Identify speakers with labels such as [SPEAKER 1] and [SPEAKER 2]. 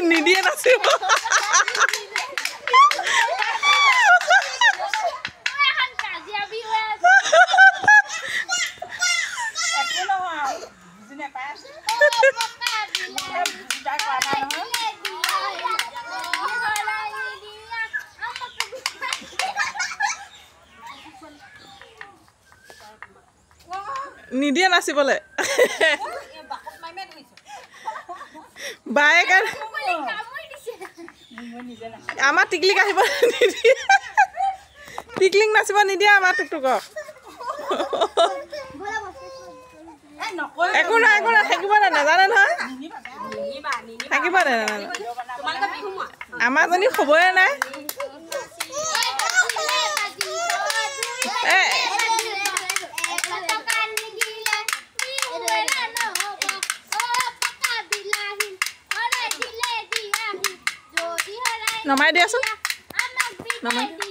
[SPEAKER 1] নিদিয়ে নাচিব নিদিয়ে নাচিবলৈ বায়েক আমাৰ টিকলিক আহিব নিদিয়ে টিকলিক নাচিব নিদিয়ে আমাৰ টুকটুকক একো নাই থাকিব নাজানে নহয় থাকিব নাজানে আমাৰজনী খবৰে নাই নমাই দিয়াচোন নমাই